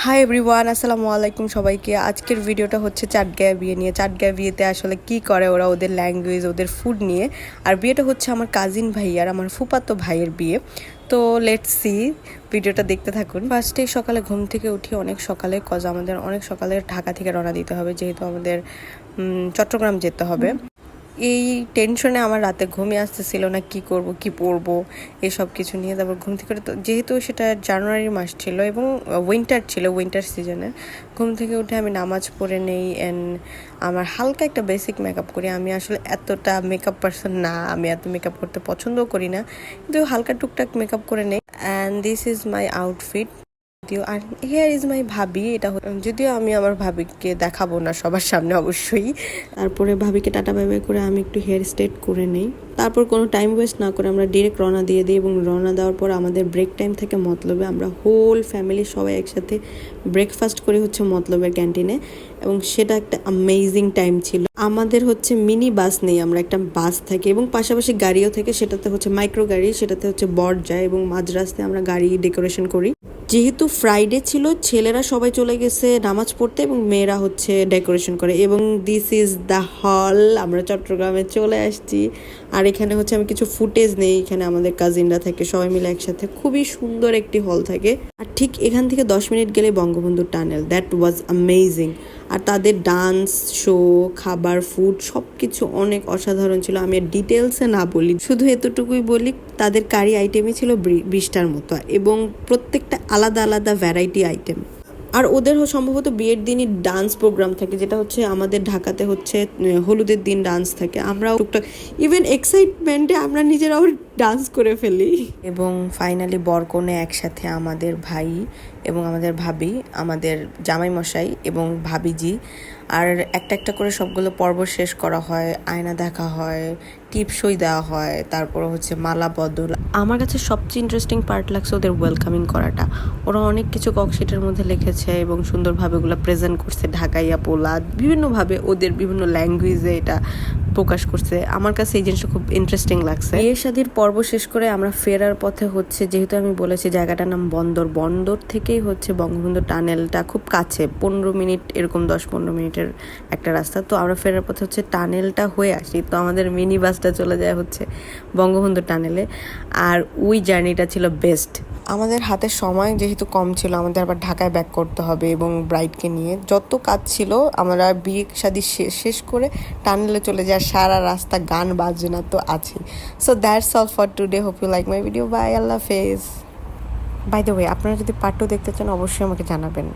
Hi everyone, আসসালামু আলাইকুম সবাইকে। আজকের ভিডিওটা হচ্ছে চাটগাঁয়া বিয়ে নিয়ে। চাটগাঁয়া বিয়েতে আসলে কি করে ওরা, ওদের ল্যাঙ্গুয়েজ, ওদের ফুড নিয়ে। আর বিয়েটা হচ্ছে আমার কাজিন ভাইয়ার, আমার ফুফাতো ভাইয়ের বিয়ে। তো লেটস সি, ভিডিওটা দেখতে থাকুন। ফার্স্টেই সকালে ঘুম থেকে উঠি অনেক সকালে, কজ আমাদের অনেক সকালে ঢাকা থেকে রওনা দিতে হবে, যেহেতু আমাদের চট্টগ্রাম যেতে হবে। এই টেনশনে আমার রাতে ঘুমই আসতেছিল না, কি করব কি পরবো এসব কিছু নিয়ে। তারপর ঘুম থেকে যেহেতু সেটা জানুয়ারি মাস ছিল এবং উইন্টার ছিল, উইন্টার সিজনে, ঘুম থেকে উঠে আমি নামাজ পড়ে নেই অ্যান্ড আমার হালকা একটা বেসিক মেকআপ করি। আমি আসলে এতটা মেকআপ পারসন না, আমি এত মেকআপ করতে পছন্দও করি না, কিন্তু হালকা টুকটাক মেকআপ করে নেই। And this is my outfit. R here is my ভাবি। এটা যদিও আমি আমার ভাবিকে দেখাবো না সবার সামনে অবশ্যই। তারপরে ভাবিকে টাটা বাই বাই করে আমি একটু হেয়ার স্ট্রেট করে নেই। তারপর কোনো টাইম ওয়েস্ট না করে আমরা ডিরেক্ট রওনা দিয়ে দিই, এবং রওনা দেওয়ার পর আমাদের ব্রেক টাইম থেকে মতলবে আমরা হোল ফ্যামিলি সবাই একসাথে ব্রেকফাস্ট করি হচ্ছে মতলবের ক্যান্টিনে, এবং সেটা একটা অ্যামেজিং টাইম ছিল। আমাদের হচ্ছে মিনি বাস নেই, আমরা একটা বাস থাকি এবং পাশাপাশি গাড়িও থেকে, সেটাতে হচ্ছে মাইক্রো গাড়ি, সেটাতে হচ্ছে বর যায় এবং মাঝ রাস্তায় আমরা গাড়ি ডেকোরেশন করি। যেহেতু ফ্রাইডে ছিল, ছেলেরা সবাই চলে গেছে নামাজ পড়তে এবং মেয়েরা হচ্ছে ডেকোরেশন করে। এবং দিস ইজ দ্য হল। আমরা চট্টগ্রামে চলে আসছি, আর এখানে হচ্ছে আমি কিছু ফুটেজ নেই। এখানে আমাদের কাজিনরা থাকে, সবাই মিলে একসাথে, খুবই সুন্দর একটি হল থাকে। আর ঠিক এখান থেকে 10 মিনিট গেলে Bangabandhu tunnel. That was amazing. আর তাদের ডান্স শো, খাবার, ফুড সব কিছু অনেক অসাধারণ ছিল। আমি আর ডিটেলসে না বলি, শুধু এতটুকুই বলি, তাদের কারি আইটেমই ছিল 20টার মতো, এবং প্রত্যেকটা আলাদা আলাদা ভ্যারাইটি আইটেম। আর ওদের সম্ভবত বিয়ের দিনই ডান্স প্রোগ্রাম থাকে, যেটা হচ্ছে আমাদের ঢাকাতে হচ্ছে হলুদের দিন ডান্স থাকে। আমরাও টুকটাক ইভেন এক্সাইটমেন্টে আমরা নিজেরাও ডান্স করে ফেলি। এবং ফাইনালি বরকনে একসাথে আমাদের ভাই এবং আমাদের ভাবি, আমাদের জামাই মশাই এবং ভাবিজি। আর একটা একটা করে সবগুলো পর্ব শেষ করা হয়, আয়না দেখা হয়, টিপসই দেওয়া হয়, তারপর হচ্ছে মালা বদল। আমার কাছে সবচেয়ে ইন্টারেস্টিং পার্ট লাগছে ওদের ওয়েলকামিং করাটা। ওরা অনেক কিছু ককশিটের মধ্যে লিখেছে এবং সুন্দরভাবে ওগুলো প্রেজেন্ট করছে, ঢাকাইয়া পোলা বিভিন্নভাবে, ওদের বিভিন্ন ল্যাঙ্গুয়েজে এটা প্রকাশ করছে। আমার কাছে এই জিনিসটা খুব ইন্টারেস্টিং লাগছে। বিয়ে শাদির পর্ব শেষ করে আমরা ফেরার পথে হচ্ছে, যেহেতু আমি বলেছি জায়গাটার নাম বন্দর, বন্দর থেকেই হচ্ছে বঙ্গবন্ধু টানেলটা খুব কাছে, 15 মিনিট এরকম 10-15 মিনিটের একটা রাস্তা। তো আমরা ফেরার পথে হচ্ছে টানেলটা হয়ে আসি, তো আমাদের মিনি বাসটা চলে যায় হচ্ছে বঙ্গবন্ধু টানেলে। আর ওই জার্নিটা ছিল বেস্ট। আমাদের হাতে সময় যেহেতু কম ছিল, আমাদের আবার ঢাকায় ব্যাক করতে হবে এবং ব্রাইডকে নিয়ে যত কাজ ছিল, আমরা বিয়ে শাদী শেষ করে টানেলে চলে যায়। সারা রাস্তা গান বাজনা তো আছেই। So that's all for today. Hope you like my video. Bye, আল্লাহ হাফেজ। বাই দ্য ওয়ে, আপনারা যদি পার্ট 2 দেখতে চান অবশ্যই আমাকে জানাবেন।